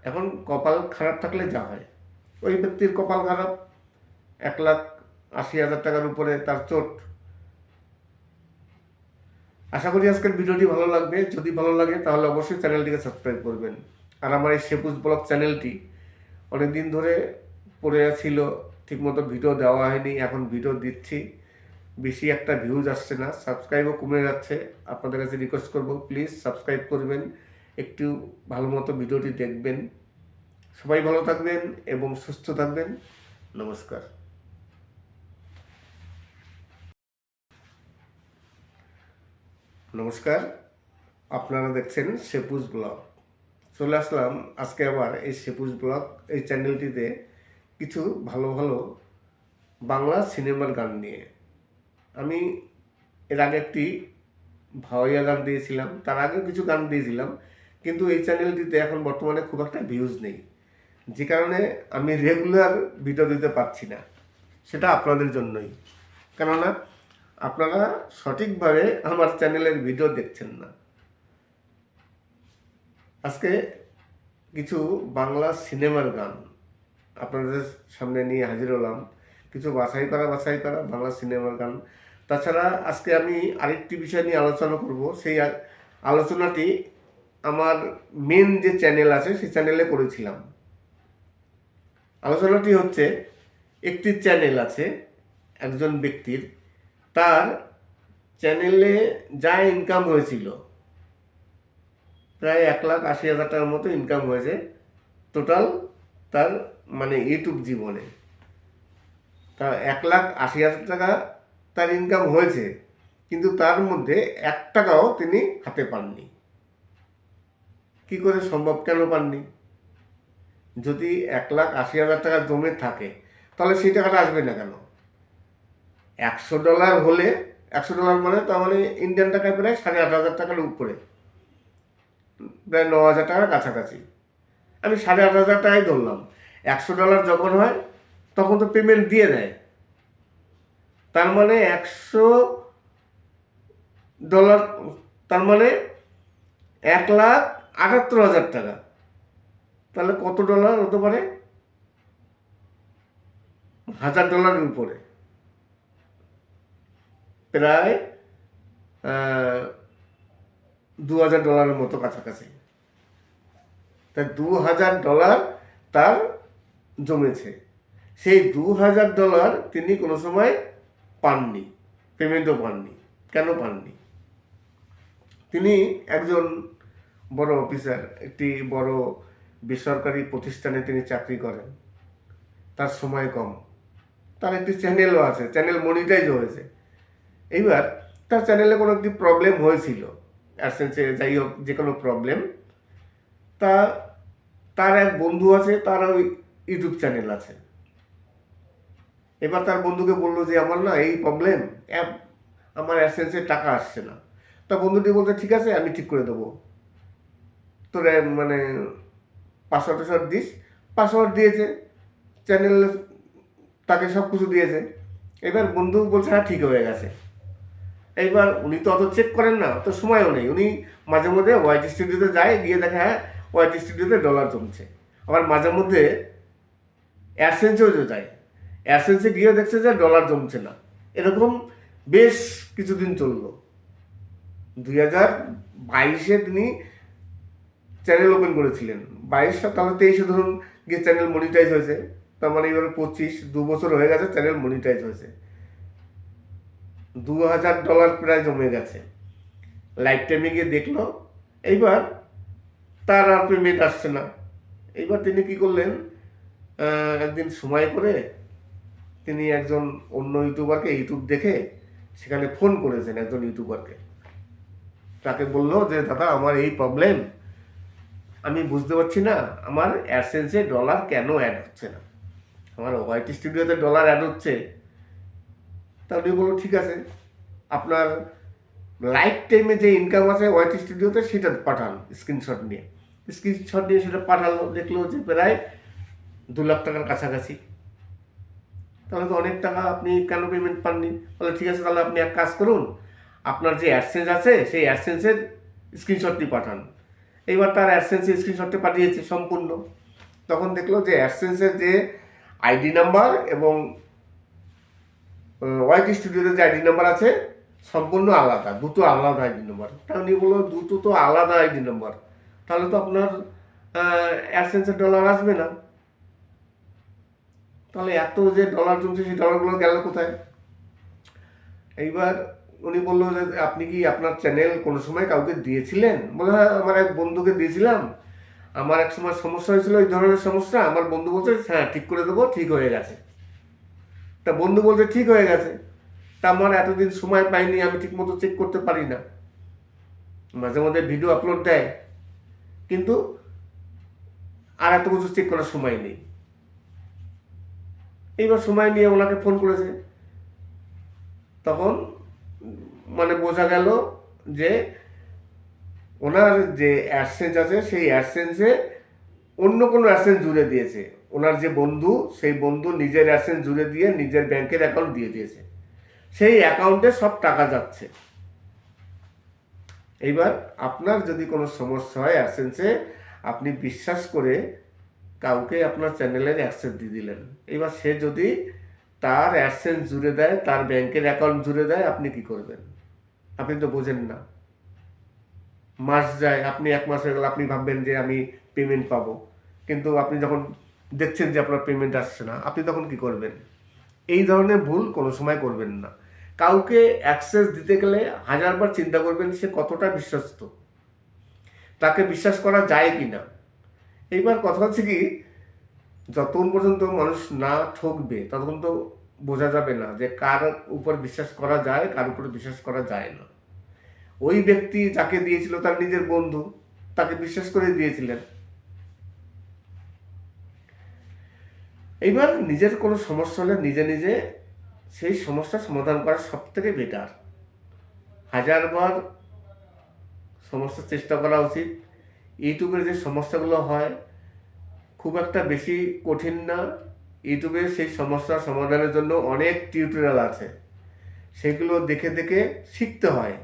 এখন কপাল খারাপ থাকলে যা হয়, ওই ব্যক্তির কপাল খারাপ, 1,80,000 টাকার উপরে তার চোট। আশা করি আজকের ভিডিওটি ভালো লাগবে। যদি ভালো লাগে তাহলে অবশ্যই চ্যানেলটিকে সাবস্ক্রাইব করবেন। আর আমার এই সেপুজ ব্লগ চ্যানেলটি অনেক দিন ধরে পড়ে ছিল, ঠিকমতো ভিডিও দেওয়া হয়নি, এখন ভিডিও দিচ্ছি, বেশি একটা ভিউজ আসছে না, সাবস্ক্রাইবও কমে যাচ্ছে। আপনাদের কাছে রিকোয়েস্ট করব প্লিজ সাবস্ক্রাইব করবেন, একটু ভালো মতো ভিডিওটি দেখবেন। সবাই ভালো থাকবেন এবং সুস্থ থাকবেন। নমস্কার। নমস্কার, আপনারা দেখছেন সেপুজ ব্লগ। চলে আসলাম আজকে আবার এই সেপুজ ব্লগ এই চ্যানেলটিতে কিছু ভালো ভালো বাংলা সিনেমার গান নিয়ে। আমি এর আগে একটি ভাওয়াইয়া গান দিয়েছিলাম, তার আগেও কিছু গান দিয়েছিলাম, কিন্তু এই চ্যানেলটিতে এখন বর্তমানে খুব একটা ভিউজ নেই, যে কারণে আমি রেগুলার ভিডিও দিতে পারছি না। সেটা আপনাদের জন্যই, কেননা আপনারা সঠিকভাবে আমার চ্যানেলের ভিডিও দেখছেন না। আজকে কিছু বাংলা সিনেমার গান আপনাদের সামনে নিয়ে হাজির হলাম, কিছু বাছাই করা বাংলা সিনেমার গান। তাছাড়া আজকে আমি আরেকটি বিষয় নিয়ে আলোচনা করব। সেই আলোচনাটি আমার মেন যে চ্যানেল আছে সেই চ্যানেলে করেছিলাম। আলোচনাটি হচ্ছে, একটি চ্যানেল আছে একজন ব্যক্তির, তার চ্যানেলে যা ইনকাম হয়েছিল প্রায় 1,80,000 টাকার মতো ইনকাম হয়েছে টোটাল তার মানে ইউটিউব জীবনে। তা 1,80,000 টাকা তার ইনকাম হয়েছে, কিন্তু তার মধ্যে 1 টাকাও তিনি হাতে পাননি। কি করে সম্ভব, কেন পাননি? যদি 1,80,000 টাকা জমে থাকে তাহলে সেই টাকাটা আসবে না কেন? $100 হলে, $100 মানে তার মানে ইন্ডিয়ান টাকায় প্রায় 8,500 টাকার উপরে, প্রায় 9,000 টাকার কাছাকাছি। আমি 8,500 টাকাই ধরলাম। $100 যখন হয় তখন তো পেমেন্ট দিয়ে দেয়, তার মানে $100, তার মানে 1,78,000 টাকা। তাহলে কত ডলার হতে পারে? $1,000 উপরে, প্রায় $2,000 মতো কাছাকাছি। তাই $2,000 তার জমেছে। সেই $2,000 তিনি কোনো সময় পাননি, পেমেন্টও পাননি। কেন পাননি? তিনি একজন বড় অফিসার, একটি বড় বেসরকারি প্রতিষ্ঠানে তিনি চাকরি করেন, তার সময় কম, তার একটি চ্যানেলও আছে, চ্যানেল মনিটাইজ হয়েছে। এইবার তার চ্যানেলে কোনো একটি প্রবলেম হয়েছিল, অ্যাডসেন্সে যাই হোক যে কোনো প্রবলেম, তার এক বন্ধু আছে, তার ওই ইউটিউব চ্যানেল আছে। এবার তার বন্ধুকে বললো যে আমার না এই প্রবলেম, আমার অ্যাডসেন্সে টাকা আসছে না। তা বন্ধুটি বলতে ঠিক আছে আমি ঠিক করে দেবো, তোর মানে পাসওয়ার্ড দিস। পাসওয়ার্ড দিয়েছে, চ্যানেল তাকে সব কিছু দিয়েছে। এবার বন্ধু বলছে হ্যাঁ ঠিক হয়ে গেছে। এইবার উনি তো অত চেক করেন না, অত সময়ও নেই। উনি মাঝে মধ্যে ওয়াইটি স্টুডিওতে যায়, গিয়ে দেখে হ্যাঁ ওয়াইটি স্টুডিওতে ডলার জমছে। আবার মাঝে মধ্যে অ্যাডসেন্সেও যায়, অ্যাডসেন্সে গিয়ে দেখছে যে ডলার জমছে না। এরকম বেশ কিছুদিন চললো। 2022-এ তিনি চ্যানেল ওপেন করেছিলেন, 22 তাহলে 23-এ ধরুন গিয়ে চ্যানেল মনিটাইজ হয়েছে, তার মানে এবার 25, 2 বছর হয়ে গেছে চ্যানেল মনিটাইজ হয়েছে। $2,000 প্রায় জমে গেছে। লাইফ টাইমে গিয়ে দেখলো, এইবার তার আর পেমেন্ট আসছে না। এইবার তিনি কি করলেন, একদিন সময় করে তিনি একজন অন্য ইউটিউবারকে ইউটিউব দেখে সেখানে ফোন করেছেন একজন ইউটিউবারকে। তাকে বললো যে দাদা আমার এই প্রবলেম, আমি বুঝতে পারছি না আমার অ্যাডসেন্সে ডলার কেন অ্যাড হচ্ছে না, আমার ওয়াইটি স্টুডিওতে ডলার অ্যাড হচ্ছে। তা উনি বললো ঠিক আছে আপনার লাইফ টাইমে যে ইনকাম আছে ওয়াইটি স্টুডিওতে সেটা পাঠান স্ক্রিনশট নিয়ে। স্ক্রিনশট নিয়ে সেটা পাঠালো, দেখলো যে প্রায় 2 লাখ টাকার কাছাকাছি। তাহলে তো অনেক টাকা, আপনি কেন পেমেন্ট পাননি? বলে ঠিক আছে, তাহলে আপনি এক কাজ করুন, আপনার যে অ্যাডসেন্স আছে সেই অ্যাডসেন্সের স্ক্রিনশটটি পাঠান। এইবার তার অ্যাডসেন্সের স্ক্রিনশটটি পাঠিয়েছে সম্পূর্ণ। তখন দেখলো যে অ্যাডসেন্সের যে আইডি নাম্বার এবং ওয়াইটি স্টুডিওতে যে আইডি নাম্বার আছে সম্পূর্ণ আলাদা, দুটো আলাদা আইডি নাম্বার। তা উনি বললো দুটো তো আলাদা আইডি নাম্বার, তাহলে তো আপনার অ্যাডসেন্সের ডলার আসবে না। তাহলে এত যে ডলার জমছে সেই ডলারগুলো গেল কোথায়? এইবার উনি বললো যে আপনি কি আপনার চ্যানেল কোনো সময় কাউকে দিয়েছিলেন? বলে হ্যাঁ, আমার এক বন্ধুকে দিয়েছিলাম, আমার এক সময় সমস্যা হয়েছিল এই ধরনের সমস্যা, আমার বন্ধু বলছে হ্যাঁ ঠিক করে দেবো, ঠিক হয়ে গেছে। তা বন্ধু বলছে ঠিক হয়ে গেছে, তা আমার এতদিন সময় পাইনি, আমি ঠিক মতো চেক করতে পারি না, মাঝে মধ্যে ভিডিও আপলোড দেয় কিন্তু আর এত কিছু চেক করার সময় নেই। এইবার সময় নিয়ে ওনাকে ফোন করেছে, তখন মানে বোঝা গেল যে ওনার যে অ্যাডসেন্স আছে সেই অ্যাডসেন্সে অন্য কোনো অ্যাডসেন্স জুড়ে দিয়েছে। ওনার যে বন্ধু, সেই বন্ধু নিজের অ্যাডসেন্স জুড়ে দিয়ে নিজের ব্যাংকের অ্যাকাউন্ট দিয়ে দিয়েছে, সেই অ্যাকাউন্টে সব টাকা যাচ্ছে। এইবার আপনার যদি কোনো সমস্যা হয় অ্যাডসেন্সে, আপনি বিশ্বাস করে কাউকে আপনার চ্যানেলের অ্যাক্সেস দিয়ে দিলেন, এবার সে যদি তার অ্যাডসেন্স জুড়ে দেয়, তার ব্যাংকের অ্যাকাউন্ট জুড়ে দেয়, আপনি কি করবেন? আপনি তো বোঝেন না। মাস যায়, আপনি 1 মাস হয়ে গেল, আপনি ভাববেন যে আমি পেমেন্ট পাবো, কিন্তু আপনি যখন দেখছেন যে আপনার পেমেন্ট আসছে না, আপনি তখন কি করবেন? এই ধরনের ভুল কোনো সময় করবেন না। কাউকে অ্যাক্সেস দিতে গেলে 1000বার চিন্তা করবেন সে কতটা বিশ্বস্ত, তাকে বিশ্বাস করা যায় কি না। এইবার কথা হচ্ছে কি, যতক্ষণ পর্যন্ত মানুষ না ঠকবে ততক্ষণ তো বোঝা যাবে না যে কার উপর বিশ্বাস করা যায়, কার উপর বিশ্বাস করা যায় না। ওই ব্যক্তি যাকে দিয়েছিল তার নিজের বন্ধু, তাকে বিশ্বাস করে দিয়েছিলেন। এইবার নিজের কোনো সমস্যা হলে নিজে নিজে সেই সমস্যার সমাধান করা সব থেকে বেটার। 1000বার সমস্যার চেষ্টা করা উচিত। ইউটিউবের যে সমস্যাগুলো হয় খুব একটা বেশি কঠিন না। ইউটিউবে সেই সমস্যার সমাধানের জন্য অনেক টিউটোরিয়াল আছে, সেগুলো দেখে দেখে শিখতে হয়,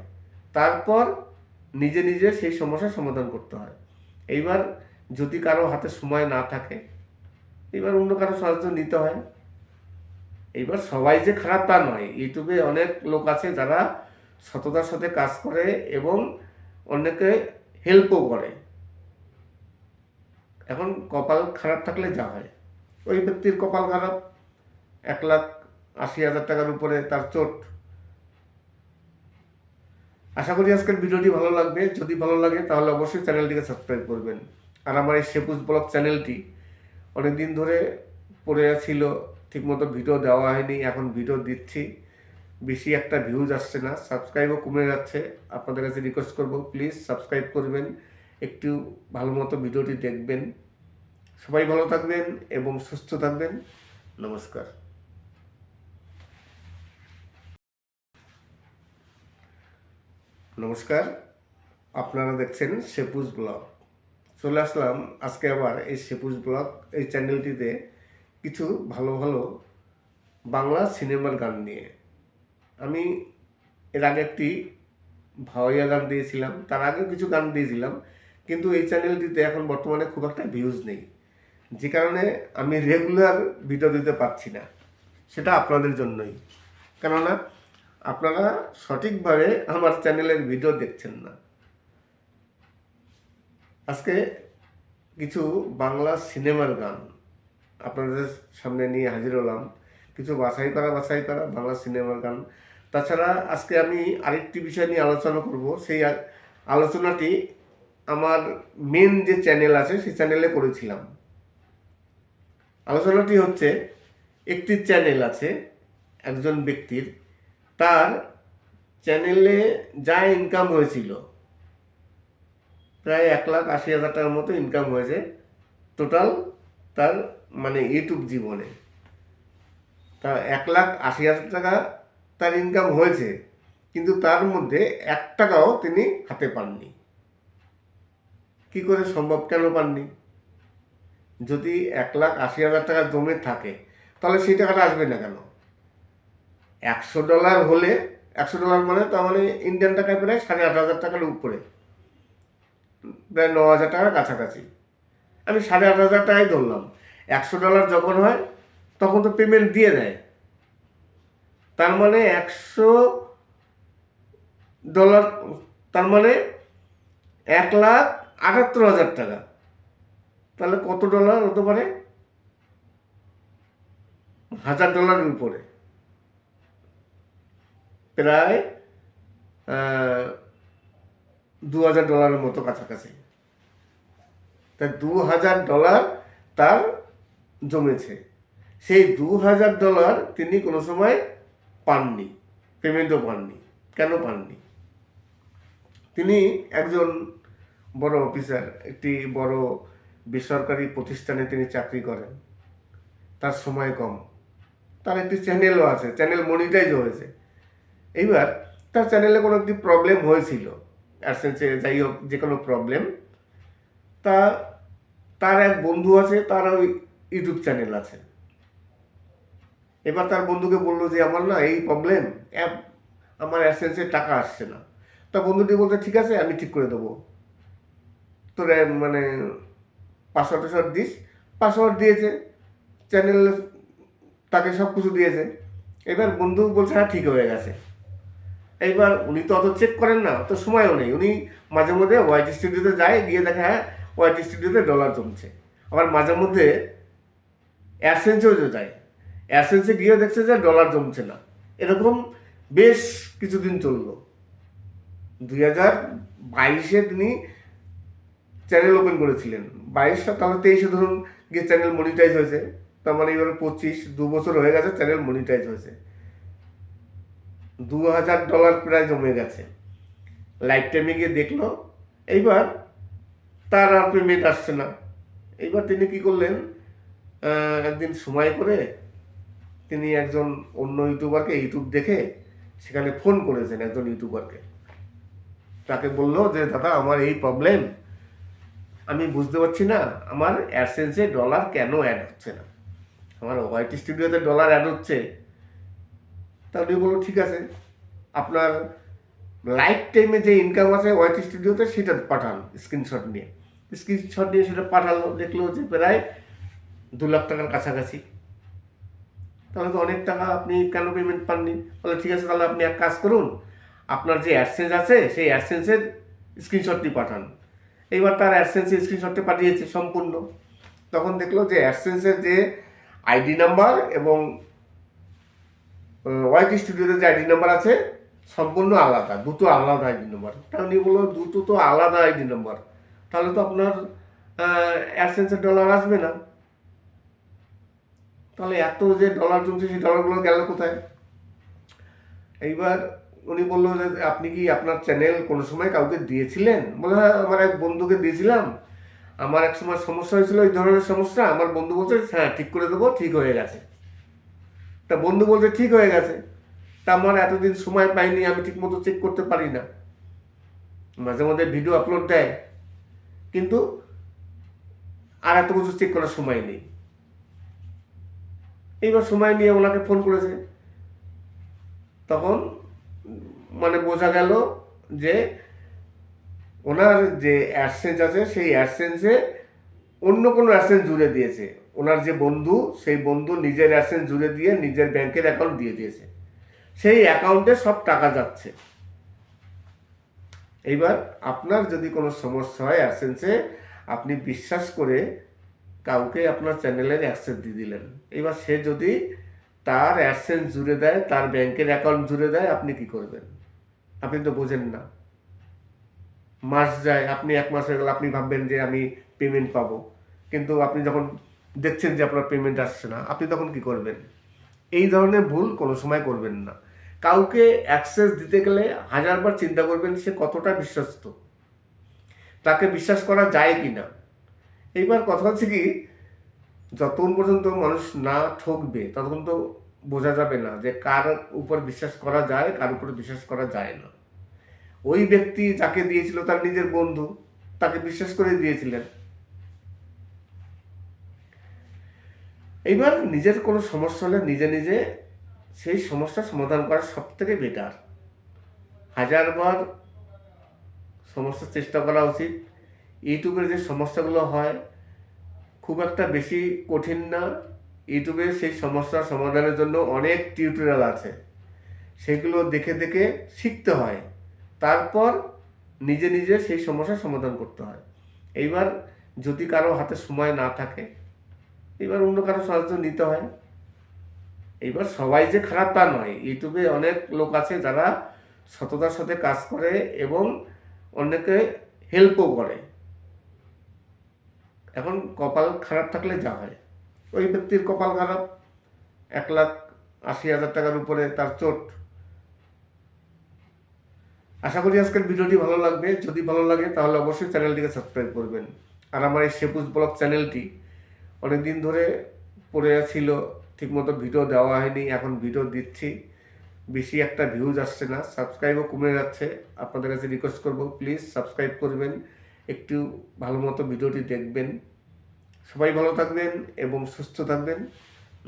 তারপর নিজে নিজে সেই সমস্যার সমাধান করতে হয়। এইবার যদি কারো হাতে সময় না থাকে, এবার অন্য কারো সাহায্য নিতে হয়। এইবার সবাই যে খারাপ তা নয়, ইউটিউবে অনেক লোক আছে যারা সততার সাথে কাজ করে এবং অনেকে হেল্পও করে। এখন কপাল খারাপ থাকলে যা হয়, ওই ব্যক্তির কপাল খারাপ, 1,80,000 টাকার উপরে তার চোট। আশা করি আজকের ভিডিওটি ভালো লাগবে। যদি ভালো লাগে তাহলে অবশ্যই চ্যানেলটিকে সাবস্ক্রাইব করবেন। আর আমার এই সেপুজ ব্লগ চ্যানেলটি অনেকদিন ধরে পড়ে ছিল, ঠিকমতো ভিডিও দেওয়া হয়নি, এখন ভিডিও দিচ্ছি, বেশি একটা ভিউজ আসছে না, সাবস্ক্রাইবও কমে যাচ্ছে। আপনাদের কাছে রিকোয়েস্ট করব প্লিজ সাবস্ক্রাইব করবেন, একটু ভালো মতো ভিডিওটি দেখবেন। সবাই ভালো থাকবেন এবং সুস্থ থাকবেন। নমস্কার। নমস্কার, আপনারা দেখছেন সেপুজ ব্লগ। চলে আসলাম আজকে আবার এই সেপুজ ব্লগ এই চ্যানেলটিতে কিছু ভালো ভালো বাংলা সিনেমার গান নিয়ে। আমি এর আগে একটি ভাওয়াইয়া গান দিয়েছিলাম, তার আগেও কিছু গান দিয়েছিলাম, কিন্তু এই চ্যানেলটিতে এখন বর্তমানে খুব একটা ভিউজ নেই, যে কারণে আমি রেগুলার ভিডিও দিতে পারছি না। সেটা আপনাদের জন্যই, কেননা আপনারা সঠিকভাবে আমার চ্যানেলের ভিডিও দেখছেন না। আজকে কিছু বাংলা সিনেমার গান আপনাদের সামনে নিয়ে হাজির হলাম, কিছু বাছাই করা বাংলা সিনেমার গান। তাছাড়া আজকে আমি আরেকটি বিষয় নিয়ে আলোচনা করব। সেই আলোচনাটি আমার মেন যে চ্যানেল আছে সেই চ্যানেলে করেছিলাম। আলোচনাটি হচ্ছে, একটি চ্যানেল আছে একজন ব্যক্তির, তার চ্যানেলে যা ইনকাম হয়েছিল প্রায় 1,80,000 টাকার মতো ইনকাম হয়েছে টোটাল তার মানে ইউটিউব জীবনে। তা 1,80,000 টাকা তার ইনকাম হয়েছে, কিন্তু তার মধ্যে 1 টাকাও তিনি হাতে পাননি। কি করে সম্ভব, কেন পাননি? যদি 1,80,000 টাকা জমে থাকে তাহলে সেই টাকাটা আসবে না কেন? $100 হলে, $100 মানে তার মানে ইন্ডিয়ান টাকায় প্রায় 8,500 টাকার উপরে, প্রায় 9,000 টাকার কাছাকাছি। আমি 8,500 টাকাই ধরলাম। $100 যখন হয় তখন তো পেমেন্ট দিয়ে দেয়, তার মানে $100, তার মানে 1,78,000 টাকা। তাহলে কত ডলার হতে পারে? $1,000 উপরে, প্রায় $2,000 মতো কাছাকাছি। তাই $2,000 তার জমেছে। সেই $2,000 তিনি কোনো সময় পাননি, পেমেন্টও পাননি। কেন পাননি? তিনি একজন বড় অফিসার, একটি বড় বেসরকারি প্রতিষ্ঠানে তিনি চাকরি করেন, তার সময় কম, তার একটি চ্যানেলও আছে, চ্যানেল মনিটাইজ হয়েছে। এইবার তার চ্যানেলে কোনো একটি প্রবলেম হয়েছিল, অ্যাডসেন্সে যাই হোক যে কোনো প্রবলেম, তার এক বন্ধু আছে, তার ওই ইউটিউব চ্যানেল আছে। এবার তার বন্ধুকে বললো যে আমার না এই প্রবলেম, আমার অ্যাডসেন্সে টাকা আসছে না। তা বন্ধুটি বলতে ঠিক আছে, আমি ঠিক করে দেবো, তোর মানে পাসওয়ার্ড দিস। পাসওয়ার্ড দিয়েছে, চ্যানেল তাকে সব কিছু দিয়েছে। এবার বন্ধু বলছে হ্যাঁ ঠিক হয়ে গেছে। এইবার উনি তো অত চেক করেন না, অত সময়ও নেই। উনি মাঝে মধ্যে ওয়াইটি স্টুডিওতে যায়, গিয়ে দেখে হ্যাঁ ওয়াইটি স্টুডিওতে ডলার জমছে। আবার মাঝে মধ্যে অ্যাডসেন্সেও যায়, অ্যাডসেন্সে গিয়েও দেখছে যে ডলার জমছে না। এরকম বেশ কিছুদিন চললো। 2022-এ তিনি চ্যানেল ওপেন করেছিলেন, 22 তাহলে 23-এ ধরুন গিয়ে চ্যানেল মনিটাইজ হয়েছে, তার মানে এবার 2 বছর হয়ে গেছে চ্যানেল মনিটাইজ হয়েছে। $2,000 প্রায় জমে গেছে। লাইফ টাইমে গিয়ে দেখলো, এইবার তার আর পেমেন্ট আসছে না। এইবার তিনি কি করলেন, একদিন সময় করে তিনি একজন অন্য ইউটিউবারকে ইউটিউব দেখে সেখানে ফোন করেছেন একজন ইউটিউবারকে। তাকে বললো যে দাদা আমার এই প্রবলেম, আমি বুঝতে পারছি না আমার অ্যাডসেন্সে ডলার কেন অ্যাড হচ্ছে না, আমার ওয়াইটি স্টুডিওতে ডলার অ্যাড হচ্ছে। তা উনি বললো ঠিক আছে, আপনার লাইফ টাইমে যে ইনকাম আছে ওয়াইটি স্টুডিওতে সেটা পাঠান স্ক্রিনশট নিয়ে। সেটা পাঠালো, দেখলো যে প্রায় 2 লাখ টাকার কাছাকাছি। তাহলে তো অনেক টাকা, আপনি কেন পেমেন্ট পাননি? বলে ঠিক আছে, তাহলে আপনি এক কাজ করুন, আপনার যে অ্যাডসেন্স আছে সেই অ্যাডসেন্সের স্ক্রিনশটটি পাঠান। এইবার তার অ্যাডসেন্সের স্ক্রিনশটটি পাঠিয়েছে সম্পূর্ণ। তখন দেখলো যে অ্যাডসেন্সের যে আইডি নাম্বার এবং ওয়াইটি স্টুডিওতে যে আইডি নাম্বার আছে সম্পূর্ণ আলাদা, দুটো আলাদা আইডি নাম্বার। তাহলে উনি বললো দুটো তো আলাদা আইডি নাম্বার, তাহলে তো আপনার অ্যাডসেন্সের ডলার আসবে না। তাহলে এত যে ডলার জমছে সেই ডলারগুলো গেল কোথায়? এইবার উনি বললো যে আপনি কি আপনার চ্যানেল কোনো সময় কাউকে দিয়েছিলেন? বলে হ্যাঁ আমার এক বন্ধুকে দিয়েছিলাম, আমার এক সময় সমস্যা হয়েছিল এই ধরনের সমস্যা, আমার বন্ধু বলছে হ্যাঁ ঠিক করে দেবো, ঠিক হয়ে গেছে। তা বন্ধু বলছে ঠিক হয়ে গেছে, তা আমার এতদিন সময় পাইনি, আমি ঠিক মতো চেক করতে পারি না, মাঝে মধ্যে ভিডিও আপলোড দেয় কিন্তু আর এত কিছু চেক করার সময় নেই। এইবার সময় নিয়ে ওনাকে ফোন করেছে, তখন মানে বোঝা গেল যে ওনার যে অ্যাডসেন্স আছে সেই অ্যাডসেন্সে অন্য কোনো অ্যাডসেন্স জুড়ে দিয়েছে। ওনার যে বন্ধু, সেই বন্ধু নিজের অ্যাডসেন্স জুড়ে দিয়ে নিজের ব্যাংকের অ্যাকাউন্ট দিয়ে দিয়েছে, সেই অ্যাকাউন্টে সব টাকা যাচ্ছে। এইবার আপনার যদি কোনো সমস্যা হয় অ্যাডসেন্সে, আপনি বিশ্বাস করে কাউকে আপনার চ্যানেলের অ্যাক্সেস দিয়ে দিলেন, এবার সে যদি তার অ্যাডসেন্স জুড়ে দেয়, তার ব্যাংকের অ্যাকাউন্ট জুড়ে দেয়, আপনি কি করবেন? আপনি তো বোঝেন না। মাস যায়, আপনি 1 মাস হয়ে গেল, আপনি ভাববেন যে আমি পেমেন্ট পাবো, কিন্তু আপনি যখন দেখছেন যে আপনার পেমেন্ট আসছে না, আপনি তখন কি করবেন? এই ধরনের ভুল কোনো সময় করবেন না। কাউকে অ্যাক্সেস দিতে গেলে 1000 বার চিন্তা করবেন সে কতটা বিশ্বস্ত, তাকে বিশ্বাস করা যায় কি না। এইবার কথা হচ্ছে কি, যতক্ষণ পর্যন্ত মানুষ না ঠকবে ততক্ষণ তো বোঝা যাবে না যে কার উপর বিশ্বাস করা যায়, কার উপর বিশ্বাস করা যায় না। ওই ব্যক্তি যাকে দিয়েছিল তার নিজের বন্ধু, তাকে বিশ্বাস করে দিয়েছিলেন। এইবার নিজের কোনো সমস্যা হলে নিজে নিজে সেই সমস্যার সমাধান করা সব থেকে বেটার। হাজারবার সমস্যার চেষ্টা করা উচিত। ইউটিউবের যে সমস্যাগুলো হয় খুব একটা বেশি কঠিন না। ইউটিউবে সেই সমস্যার সমাধানের জন্য অনেক টিউটোরিয়াল আছে, সেগুলো দেখে দেখে শিখতে হয়, তারপর নিজে নিজে সেই সমস্যার সমাধান করতে হয়। এইবার যদি কারো হাতে সময় না থাকে, এবার অন্য কারো সাহায্য নিতে হয়। এইবার সবাই যে খারাপ তা নয়, ইউটিউবে অনেক লোক আছে যারা সততার সাথে কাজ করে এবং অন্যকে হেল্পও করে। এখন কপাল খারাপ থাকলে যা হয়, ওই ব্যক্তির কপাল খারাপ, 1,80,000 টাকার উপরে তার চোট। আশা করি আজকের ভিডিওটি ভালো লাগবে। যদি ভালো লাগে তাহলে অবশ্যই চ্যানেলটিকে সাবস্ক্রাইব করবেন। আর আমার এই সেপুজ ব্লগ চ্যানেলটি অনেকদিন ধরে পড়ে ছিল, ঠিকমতো ভিডিও দেওয়া হয়নি, এখন ভিডিও দিচ্ছি, বেশি একটা ভিউজ আসছে না, সাবস্ক্রাইবও কমে যাচ্ছে। আপনাদের কাছে রিকোয়েস্ট করব, প্লিজ সাবস্ক্রাইব করবেন, একটু ভালো মতো ভিডিওটি দেখবেন। সবাই ভালো থাকবেন এবং সুস্থ থাকবেন।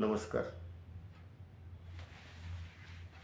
নমস্কার।